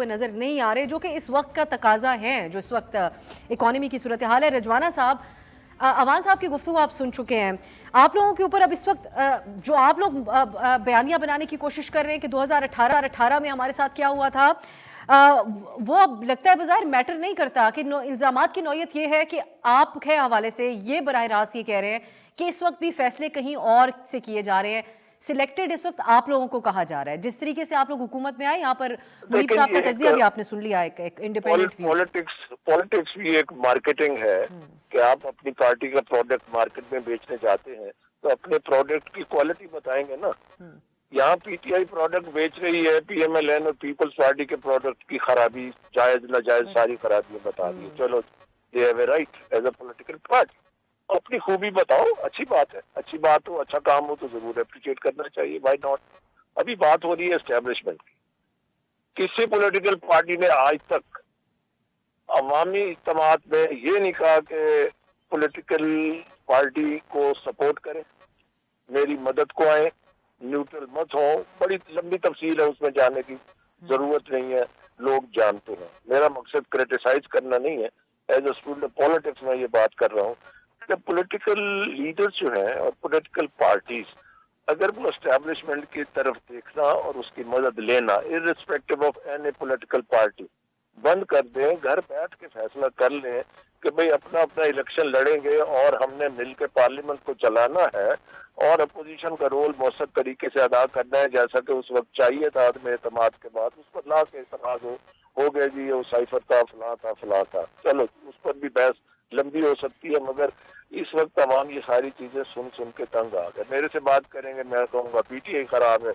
ہوئے نظر نہیں آ رہے، جو کہ اس وقت کا تقاضا ہے، جو اس وقت اکانومی کی صورتحال ہے۔ رجوانہ صاحب، اوان صاحب کی گفتگو آپ سن چکے ہیں، آپ لوگوں کے اوپر اب اس وقت جو آپ لوگ بیانیہ بنانے کی کوشش کر رہے ہیں کہ 2018 میں ہمارے ساتھ کیا ہوا تھا، وہ اب لگتا ہے بظاہر میٹر نہیں کرتا کہ الزامات کی نوعیت یہ ہے کہ آپ کے حوالے سے یہ براہ راست یہ کہہ رہے ہیں کہ اس وقت بھی فیصلے کہیں اور سے کیے جا رہے ہیں، سلیکٹڈ اس وقت آپ لوگوں کو کہا جا رہا ہے۔ جس طریقے سے آپ لوگ حکومت میں آئے، یہاں پر منیب صاحب کا تجزیہ بھی آپ نے سن لیا، ایک انڈیپینڈنٹ ویو۔ پالیٹکس بھی ایک مارکیٹنگ ہے کہ آپ اپنی پارٹی کا پروڈکٹ مارکیٹ میں بیچنے جاتے ہیں تو اپنے پروڈکٹ کی کوالٹی بتائیں گے نا۔ یہاں پی ٹی آئی پروڈکٹ بیچ رہی ہے، پی ایم ایل این اور پیپلز پارٹی کے پروڈکٹ کی خرابی، جائز ناجائز ساری خرابیاں بتا دی۔ چلو they have a right as a political party, اپنی خوبی بتاؤ، اچھی بات ہے، اچھی بات ہو، اچھا کام ہو تو ضرور اپریشیٹ کرنا چاہیے، وائی ناٹ۔ ابھی بات ہو رہی ہے اسٹیبلشمنٹ کی۔ کسی پولیٹیکل پارٹی نے آج تک عوامی اجتماعات میں یہ نہیں کہا کہ پولیٹیکل پارٹی کو سپورٹ کریں، میری مدد کو آئیں، نیوٹرل مت ہو۔ بڑی لمبی تفصیل ہے، اس میں جانے کی ضرورت نہیں ہے، لوگ جانتے ہیں۔ میرا مقصد کریٹیسائز کرنا نہیں ہے، as a student of politics میں یہ بات کر رہا ہوں کہ پولیٹیکل لیڈرز جو ہیں اور پولیٹیکل پارٹیز اگر وہ اسٹیبلشمنٹ کی طرف دیکھنا اور اس کی مدد لینا irrespective of any political party بند کر دیں، گھر بیٹھ کے فیصلہ کر لیں کہ بھئی اپنا اپنا الیکشن لڑیں گے اور ہم نے مل کے پارلیمنٹ کو چلانا ہے اور اپوزیشن کا رول مؤثر طریقے سے ادا کرنا ہے، جیسا کہ اس وقت چاہیے تھا عدم اعتماد کے بعد۔ اس پر لا کے اعتراض ہو گیا جی وہ سائفر تھا، فلاں تھا، چلو اس پر بھی بحث لمبی ہو سکتی ہے، مگر اس وقت عوام یہ ساری چیزیں سن کے تنگ آ گئے۔ میرے سے بات کریں گے، میں کہوں گا پی ٹی آئی خراب ہے،